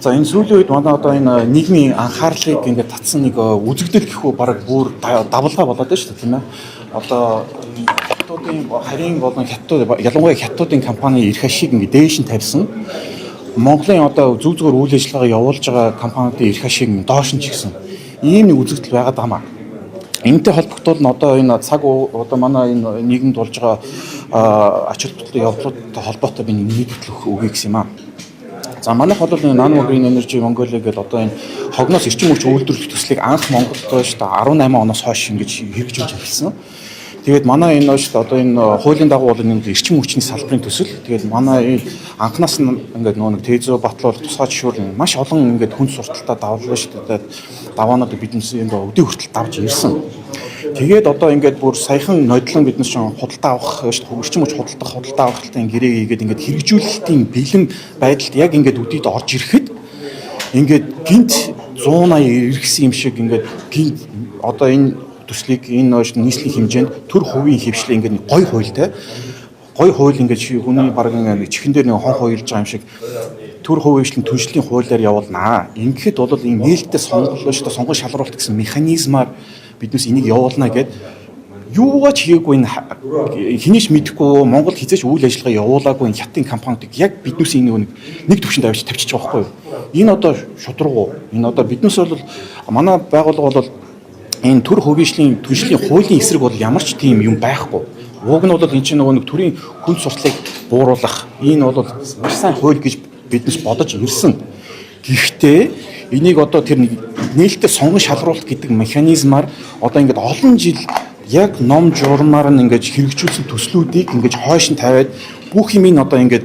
За энэ сүүлийн үед манай одоо энэ нийгмийн анхаарлыг ингээд татсан нэг үзэгдэл гэхүү бараг бүр давалгаа болоод байна шүү дээ тийм ээ. Одоо хятадын харийн болон хятад ялангуяа хятадын компани эрх ашиг ингээд дээш нь тавьсан. Монголын одоо зүг зүгээр үйл ажиллагаа явуулж байгаа компаниудын эрх ашиг доош нь ч гэсэн ийм нэг үзэгдэл байгаад байна. Энэтэй холбогдвол нь одоо энэ цаг одоо манай энэ нийгэмд болж байгаа ач холбогдолтой явдлуудтай холбоотой би нийтлэл өгье гэсэн юм аа. За манайх бол Nano Green Energy Mongolia гэдэг одоо энэ хогноос эрчим хүч үйлдвэрлэх төслийг анх Монголд шүү дээ 18 оноос хойш ингэж хэрэгжүүлж эхэлсэн. Тэгээд манай энэ шүү дээ одоо энэ хуулийн дагуу бол энэ эрчим хүчний салбарын төсөл. Тэгээд манай анхнаас нь ингээд нэг тезо батлуулах тусгай жишүүр маш олон ингээд хүн сурталтаа давлаа шүү дээ. Даваанууд биднээс энэ өдөө хүртэл давж ирсэн. Тэгээд одоо ингээд бүр саяхан нодлон биднес ч худалдаа авах шүү дээ эрчим хүч худалдаа авах талын гэрээг хийгээд ингээд хэрэгжүүлэлтийн бэлэн байдалд яг ингээд үдийд орж ирэхэд ингээд гинт 180 иргэсэн юм шиг ингээд гинт одоо энэ төслийг энэ нийслэлийн хэмжээнд төр хувийн хөвшлээ ингээд гой хуультай гой хууль ингээд хүний бараг нэг чихэн дээр нэг хон хуйлж байгаа юм шиг төр хувийн түншлэлийн хуулиар явуулнаа. Ингээд бол энэ нээлттэй сонголоо шүү дээ сонгон шалруулалт гэсэн механизмаар биднээс энийг явуулна гэд юугаач хийгээгүй хинээч мэдэхгүй Монгол хизээч үйл ажиллагаа явуулаагүй хятадын компаниуд яг биднээс энэ нэг төвшөнд тавьчих байгаа байхгүй юу. Энэ одоо шудрагуу. Энэ одоо биднээс бол манай байгууллага бол энэ төр хувийн түншлийн хуулийн эсрэг бол ямар ч тийм юм байхгүй. Уг нь бол энэ чинь нэг төрийн хүн сурталыг бууруулах энэ бол маш сайн хууль гэж биднээс бодож ирсэн. Гэхдээ энийг одоо тэр нээлттэй сонгон шалруулалт гэдэг механизмаар одоо ингээд олон жил яг ном журмаар нь ингээд хэрэгжүүлсэн төслүүдийг ингээд хойш нь тавиад бүх юм ин одоо ингээд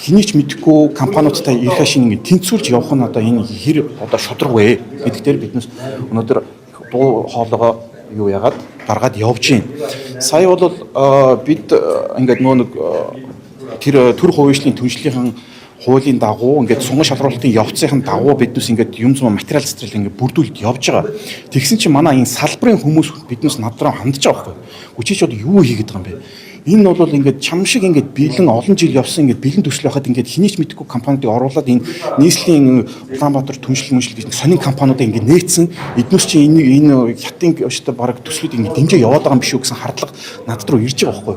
хинийч мэдэхгүй компаниудтай эрх ашиг ингээд тэнцвүүлж явах нь одоо энэ хэр одоо шудраг вэ гэдэгтэр биднээс өнөөдөр дуу хоолойгоо юу яагаад гаргаад явж байна. Сая бол бид ингээд нэг тэр төр хувийн түншлийнхэн хуулийн дагуу ингээд сонгон шалруулалтын явцын дагуу биднээс ингээд юм зам материал цэцэрлэг ингээд бүрдүүлж явж байгаа. Тэгсэн чинь манай энэ салбарын хүмүүс биднээс над руу хандж байгаа байхгүй. Хүчээч одоо юу хийгээд байгаа юм бэ? Энэ бол ингээд чам шиг ингээд бэлэн олон жил явсан ингээд бэлэн төсөл байхад ингээд хинийч мэдэхгүй компаниудыг оруулаад энэ нийслэлийн Улаанбаатар түншлэл мөншлэл сонин компаниудыг ингээд нээсэн эднээс чи энэ хятадын өштэй бараг төслүүд ингээд дэмжээ яваад байгаа юм биш үү гэсэн хардлага над руу ирж байгаа байхгүй.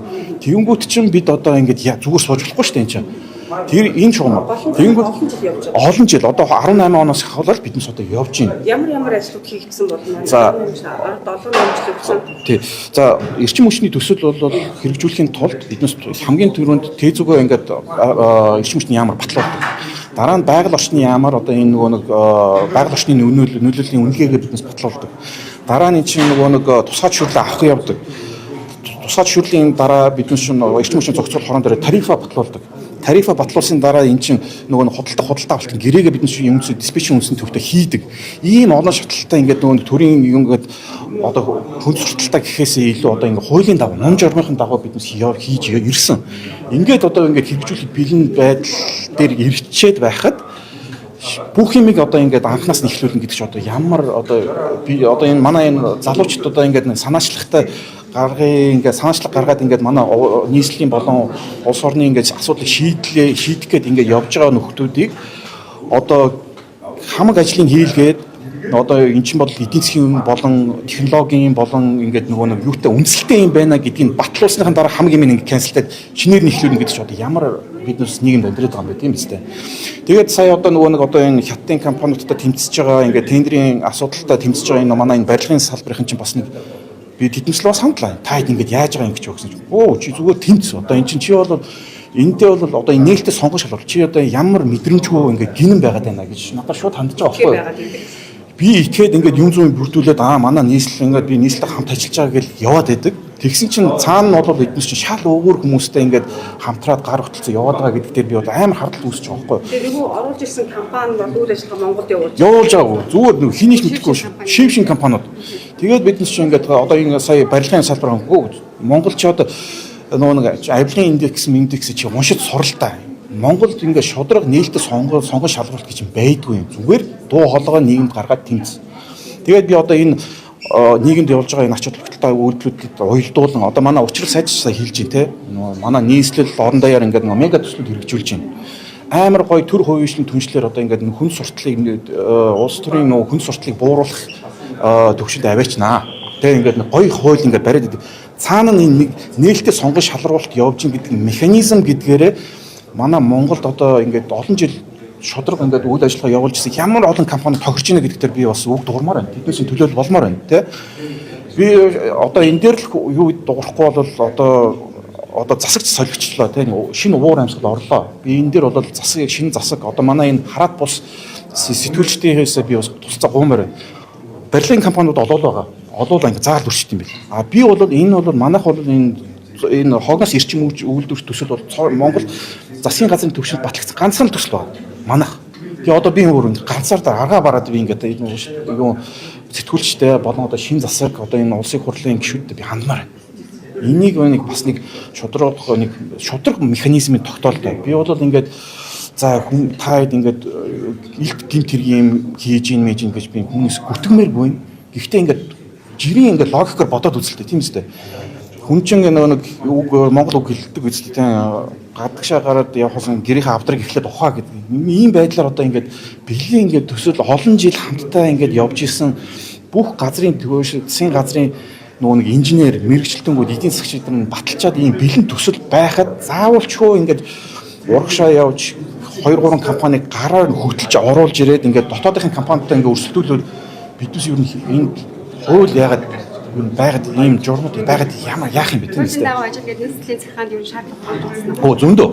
Тэгэнгүүт чинь бид одоо ингээд зүгээр сууж болохгүй шүү дээ энэ чинь. Тэр энэ шугам. Тэгэнгүүт олон жил одоо 18 оноос хавлаад биднес одоо явж байна. Ямар ажлууд хийгдсэн бол маань 7 жил явсан. Тий. За эрчим хүчний төсөл бол хэрэгжүүлэхийн тулд биднес хамгийн түрүүнд тезүгөө ингээд эрчим хүчний яамар батлуулдаг. Дараа нь байгаль орчны яамар одоо энэ нэг байгаль орчны нөлөөллийн үнэлгээгээ биднес батлуулдаг. Дараа нь чинь нэг тусгай шүрлээ авах явдаг. Тусгай шүрлийн дараа биднес эрчим хүчний зохицуул хорон дээр тарифа батлуулдаг. Тарифа батлуулсан дараа эн чинь нөгөө худалдаа авалтын гэрээгээ бид нэг үнэс диспетчийн үнэсний төвтэй хийдэг. Ийм олон шатлалтай ингээд нөгөө төрийн ингээд одоо хүндрэлтэлтэй гэхээсээ илүү одоо ингээд хуулийн дагуу ном журмын дагуу бид хийж ирсэн. Ингээд одоо ингээд хэрэгжүүлэх бэлэн байдал дээр ирчээд байхад бүх юмыг одоо ингээд анханаас нь эхлүүлнэ гэдэг чинь одоо ямар одоо би одоо энэ манай энэ залуучууд одоо ингээд санаачлагтай ингээд санаачлаг гаргаад ингээд манай нийслэлийн болон улс орны ингээд асуудлыг шийдэх гээд ингээд явж байгаа нөхдүүдийг одоо хамаг ажлыг хийлгээд одоо эн чинь бол эдийн засгийн болон технологийн болон ингээд нөгөө нэг юутай үнэлэлтэй юм байна гэдгийг батлуулсныхан дараа хамаг юм ингээд канселдаад шинээр нь эхлүүлнэ гэдэг чинь одоо ямар биднээс нийгэмд амьдраад байгаа юм бэ тийм үстэй. Тэгээд сая одоо нөгөө нэг одоо энэ хятадын компаниудтай тэмцэж байгаа ингээд тендерийн асуудалтай тэмцэж байгаа энэ манай энэ барилгын салбарын чинь бас нэг би тэднээс л бас хандлаа. Та хэд ингэж яаж байгаа юм гэж өгсөн чинь. Чи зүгээр тэмц. Одоо эн чинь чи бол энэтэй бол одоо энэ нээлттэй сонгон шалгал. Чи одоо ямар мэдрэмжгүй ингэ гинэн байгаад байна гэж надад шууд хандж байгаа байхгүй юу? Би итгэхэд ингэ юм зүйн бүрдүүлээд манай нийслэл ингэ би нийслэлтэй хамт ажиллаж байгаа гэж яваад байдаг. Тэгсэн чинь цаана нь бол эднес чинь шал өвөр хүмүүстэй ингээд хамтраад гар хөтлөцөө яваад байгаа гэдэг дээр би бол амар хардл үүсэж байгаа байхгүй юу? Тэгээ нөгөө оруулж ирсэн компани бол үйл ажиллагаа Монголд явуулж байгаа. Зүгээр нэг хинийч мэдхгүй шившин компаниуд. Тэгээд биднес чинь ингээд одоо энэ сая барилгын салбар Монгол ч одоо нөгөө нэг авилгын индекс чи уншиж суралтай. Монголд ингээд шудраг нээлттэй сонгон шалгуулалт гэж юм байдгүй юм. Зүгээр дуу хоолойгоо нийгэмд гаргаад тэмц. Тэгээд би одоо энэ нийгэмд явуулж байгаа энэ ач холбогдолтой үйлдэлүүдэд уялдуулан одоо манай учрал сайжсаа хэлж байна те. Манай нийслэл орон даяар ингээд мега төслүүд хэрэгжүүлж байна. амар гоё төр хувийн түншлэр одоо ингээд хүн сурталыг улс төрийн нөө хүн сурталыг бууруулах төвшөнд аваачнаа. Тэгээ ингээд гоё хууль ингээд бариад идэг. Цаана нэг нээлттэй сонгон шалруулалт явж ин гэдэг механизм гэдгээрээ манай Монголд одоо ингээд олон жил шудраг ингээд үйл ажиллагаа явуулж ирсэн ямар олон компани тохирч ийнэ гэдэгтэр би бас үг дуурмаар байна. Тэднээс төлөөлөл болмоор байна тий. Би одоо энэ дээр л юу дуурахгүй бол одоо засагч солигчлоо тий шинэ уур амьсгал орлоо. Би энэ дээр бол засаг шинэ засаг одоо манай энэ хараат бус сэтгүүлчдийнхээс би бас тусцаа гуймаар байна. Берлин компаниуд олол байгаа. Олол ингэ заал үрчт юм бэл. А би бол энэ бол манайх бол энэ хогоос эрчим үйлдвэрч төсөл бол Монгол засгийн газрын төвшөнд батлагдсан ганцхан төсөл байна. Манайх. Тэгээ одоо би өөр ганцаар аргаа бараад би ингээд юу сэтгүүлчтэй болон одоо шинэ засаг одоо энэ улсын хурлын гишүүдэд би хандмаар байна. Энийг бас нэг шудраг механизмын тогтоолтой. Би бол ингээд за хүн таад ингээд илт гинт хэргийн хийж ийн мэж ингэж би хүнээс гүтгмээргүй. Гэхдээ ингээд жирийн ингээд логикоор бодоод үзэлтэй тийм үстэй. Хүн чинь нэг үг монгол үг хэлдэг үстэй тийм гадагшаа гараад явахсан гэрийнхээ авдрыг эхлээд ухаа гэдэг. Ийм байдлаар одоо ингээд бэлгийн ингээд төсөл олон жил хамтдаа ингээд явж исэн бүх газрын засгийн газрын нөгөө нэг инженер, мэрэгчлэлтэнгүүд, эдийн засагчид нар баталчаад ийм бэлэн төсөл байхад заавалчгүй ингээд урагшаа явж 2-3 компаниг гараар хөтлж оруулж ирээд ингээд дотоодын компанитай ингээд өрсөлдүүлээд биднес юу энэ хууль яагаад байгаад ийм журмууд байгаад ямар яах юм бэ тийм үстэй. Дагуу ажил гэдэг нийслэлийн захаанд юу шаардлага байна. Оо зөндөө.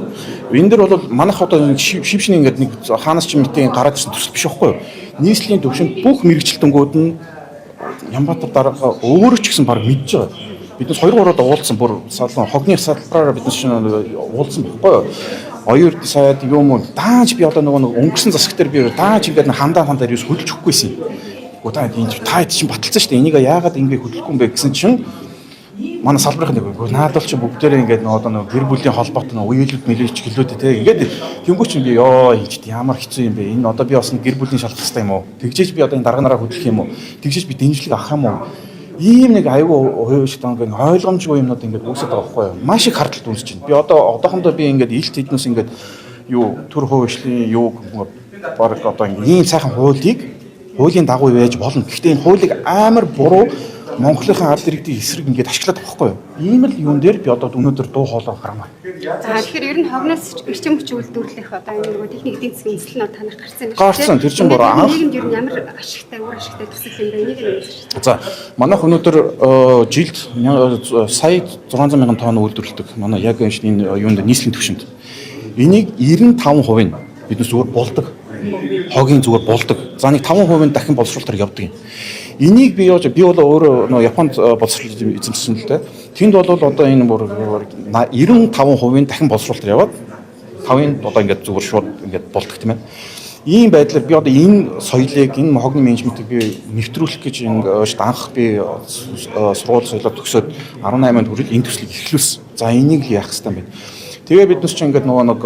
Энэ дэр бол манайх одоо шившний ингээд нэг хаанаас ч мэтийн гараад ирсэн төсөл биш байхгүй юу? Нийслэлийн төвшөнд бүх мэрэгчлэлтэнгүүд нь Ямбатар дарга өөрөө ч гэсэн баг мэдж байгаа. Биднес 2-3-аад уулзсан бүр салон хогны салбараараа биднес чинь уулзсан байхгүй юу? Оюур сайд юм дааж би одоо нөгөө өнгөрсөн засаг дээр би дааж ингээд хандаа юу хөдөлж өгөхгүйсэн. Та чинь баталсан шүү дээ. Энийг яагаад ингэ хөдөлгөхгүй юм бэ гэсэн чинь манай салбарын нэг наадвал чи бүгдээрээ ингээд одоо гэр бүлийн холбоотой уялууд мэлэж гэлүүд те ингээд тэнгуү чинь би ёо хийж ямар хэцүү юм бэ? Энэ одоо би бас гэр бүлийн шалах хэрэгтэй юм уу? Тэгжээж би одоо энэ дарга нараа хөдлөх юм уу? Тэгжээж би дэмжлэг авах юм уу? Ийм нэг аюу хувьш ингээд ойлгомжгүй юмнууд ингээд үүсэж байгаа байхгүй юу? Маш их хардталт үүсэж байна. Би одоохондоо би ингээд илт хэднээс ингээд юу төр хувьшлийн юу баг одоо ийм сайхан хуулийн дагуу байж болно. Гэхдээ энэ хуулийг амар буруу Монголынхаа ард иргэдийн эсрэг ингээд ашиглаад байгаа байхгүй юу? Ийм л юун дээр би одоо өнөөдөр дуу хоолой гаргамаа. За тэгэхээр ер нь хогноос эрчим хүч үйлдвэрлэх одоо энэ нөгөө техник эдийн засгийн эзлэл нь танах гарсан юм байна. Гарсан тэр чинь буруу. Нийгэмд ер нь ямар ашигтай үр ашигтай төсөл юм бэ? Энийг нь хэлж. За манайх өнөөдөр жилд сая 600 мянган тонн үйлдвэрлэдэг. Манай яг энэ юунд нийслэлийн түвшинд. Энийг 95% нь биднес зүгээр болдог. Хогийн зүгээр болдог. За нэг 5% дахин боловсруулалтаар явдаг юм. Энийг би бол өөрөө нөө Японд боловсруулалт эзэмшсэн л дээ. Тэнд бол одоо энэ 95% дахин боловсруулалтаар яваад 5-ын одоо ингээд зүгээр шууд ингээд болдог тийм ээ. Ийм байдлаар би одоо энэ соёлыг энэ хогны менежментийг би нэвтрүүлэх гэж ингээд анх би сургууль соёлоо төгсөөд 18-нд хүрэл энэ төслийг эхлүүлсэн. За энийг л яах хэрэгтэй юм бэ? Тэгээ биднес ч ингээд нэг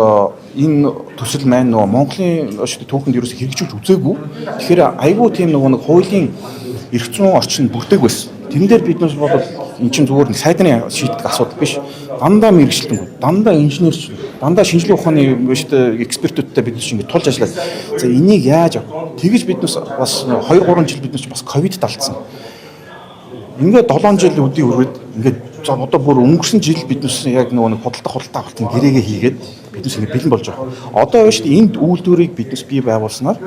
энэ төсөл маань Монголын түүхэнд ерөөсө хэрэгжүүлж үзээгүй. Тэгэхээр айгүй тийм нэг хуулийн эрх зүйн орчин бүрдээг байсан. Тэн дээр биднес бол эн чинь зүгээр нэг сайдны шийдэх асуудал биш. Дандаа мэрэгчлэн, дандаа инженерч, дандаа шинжилгээ ухааны экспертүүдтэй биднес чинь ингээд тулж ажиллаад. За энийг яаж тэгэж биднес бас 2-3 жил биднес бас ковид талцсан. Ингээд 7 жил үдий өрөөд ингээд за одоо бүр өнгөрсөн жил биднес яг нэг худалдаа авалтын гэрээгээ хийгээд биднес ингэ бэлэн болж байгаа. Одоо шүү дээ энд үйлдвэрийг биднес бий байгуулснаар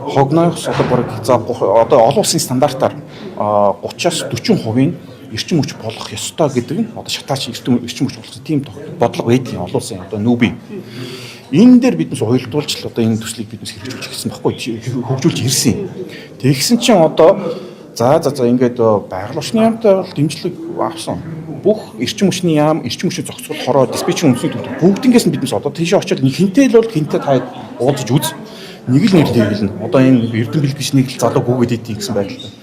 хогноос одоо баг за одоо олон улсын стандартаар 30-аас 40% нь эрчим хүч болох ёстой гэдэг нь одоо шатаач эрчим хүч болох тийм бодлого байдаг олон улсын одоо нүүби. Энэ дээр биднес уялдуулж л одоо энэ төслийг биднес хэрэгжүүлж ирсэн байхгүй хөгжүүлж ирсэн. Тэгсэн чинь одоо за ингээд байгаль орчны яамтай бол дэмжлэг авсан. Бүх эрчим хүчний яам, эрчим хүчний зохицол хороо, диспетчерийн үндэсний төвд бүгднгээс нь биднес одоо тийшээ очиод хинтэй л бол хинтэй та уулзаж үз. Нэг л хэлнэ. Одоо энэ эрдэм бэлтгэж нэг л залуу гүгээд идэв гэсэн байдалтай.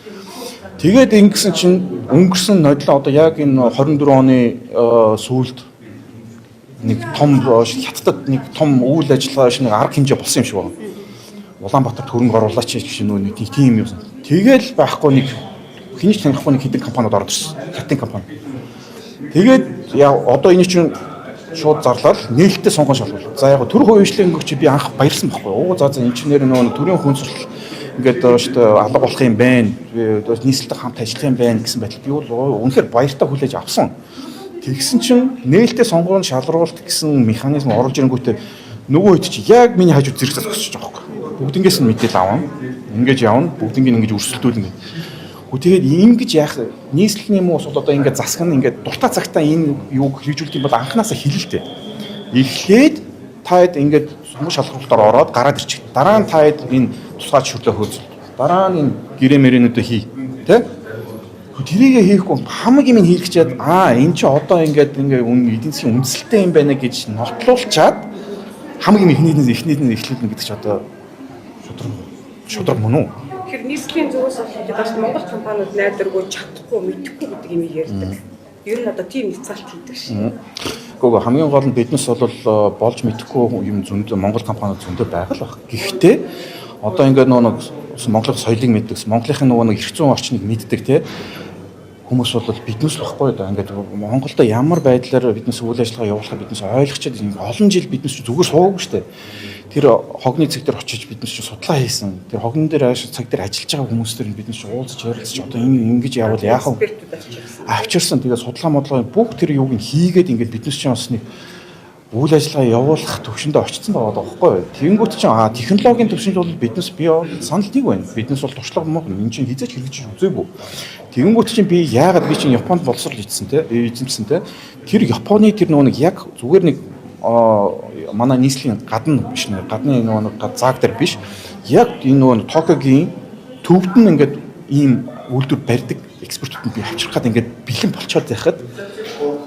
Тэгээд ингэсэн чинь өнгөрсөн нодлоо одоо яг энэ 24 оны сүүлд нэг том хятадд нэг том үйл ажиллагаа шиг арга хэмжээ болсон юм шиг байна. Улаанбаатарт хөрөнгө оруулаач гэж нэг тийм юм. Тэгэл байхгүй нэг хэний танихгүй нэг хэдэн компаниуд орж ирсэн. Хятадын компани. Тэгээд яа одоо энэ чинь шууд зарлал нээлттэй сонгон шалгуул. За яг төр хувьчлын чи би анх баярсан байхгүй. Оо за инженер нөгөө төрийн хүнсэл ингээд шүү алга болох юм байна. Нийслэлтэй хамт ажиллах юм байна гэсэн байдлаар би бол үнэхээр баяртай хүлээж авсан. Тэгсэн чинь нээлттэй сонгон шалруулалт гэсэн механизм оруулж ирэнгүүтээ нөгөө хэд чи яг миний хажууд зэрэг зогсож байгаа байхгүй. Бүгднгээс нь мэдээлэл авна. Ингэж явна. Бүгднийг ингэж өрсөлдүүлнэ. Тэгээд ингэж яах нийслэлийн юм уус бол одоо ингээд засаг нь ингээд дуртай цагтаа энэ юуг хэрэгжүүлдэг юм бол анханасаа хэлэлтэй. Эхлээд таад ингээд сонгон шалгуулалтаар ороод гараад ирчих. Дараа нь таад энэ тусгай шүрлээ хөөцөл. Дараа нь энэ гэрэмэрэнүүдээ хий. Тэ? Тэрийг хийхгүй хамгийн минь хийх чад энэ чи одоо ингээд эдийн засгийн үндэслэлтэй юм байна гэж нотлуулчаад хамгийн эхнийдээ эхлүүлнэ гэдэг чи одоо шудраг мөн үү? Тэгэхээр нийслэлийн зүгээс бол бас Монгол компаниуд найдваргүй чадахгүй мэдэхгүй гэдэг юм ярьдаг. Ер нь одоо тийм няцаалт хийдэг шин. Гэхдээ хамгийн гол нь биднес бол болж мэдэхгүй юм зөндөө Монгол компаниуд зөндөө байгаа л баг. Гэхдээ одоо ингээд нөгөө Монголын соёлыг мэддэг, Монголын нөгөө эрх зүйн орчныг мэддэг те хүмүүс бол биднес баггүй да. Ингээд Монголд ямар байдлаар биднес үйл ажиллагаа явуулахыг биднес ойлгочод олон жил биднес зүгээр суугаагүй шүү дээ. Тэр хогны цаг дээр очиж биднес судлаа хийсэн. Тэр хогн дээр цаг дээр ажиллаж байгаа хүмүүстэр биднес уулзч ярилцж одоо ингэж явал яах вэ? Авчирсан. Тэгээд судалгаа модлогын бүх тэр юуг нь хийгээд ингээд биднес чинь бас нэг үйл ажиллагаа явуулах төвшөндөө очсон байгаа байхгүй юу? Тэгэнгүүт чинь технологийн төвшөнд бол биднес би санал нэг байна. Биднес бол туршлага мөн энэ чинь хизээч хэрэгжиж үзээгүй. Тэгэнгүүт чинь би яагаад би чинь Японд боловсрол хийсэн те эзэмсэн те тэр Японы тэр нөгөө нэг яг зүгээр нэг манай нийслэлийн гадна биш нэ гадны нөгөө зааг дээр биш яг энэ нөгөө Токиогийн төвд нь ингээд ийм үйлдвэр барьдаг экспертүүд би авчрахад ингээд бэлэн болчоод байхад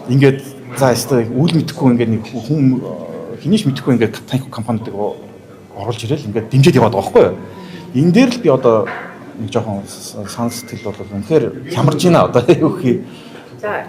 ингээд за ястаа үйл мэдэхгүй ингээд нэг хүн хинийч мэдэхгүй ингээд танхи компаниудыг оруулж ирээл ингээд дэмжиж яваад байгаа байхгүй юу. Энэ дээр л би одоо нэг жоохон санал сэтгэл бол үнэхээр хямарж байна одоо юу хий. За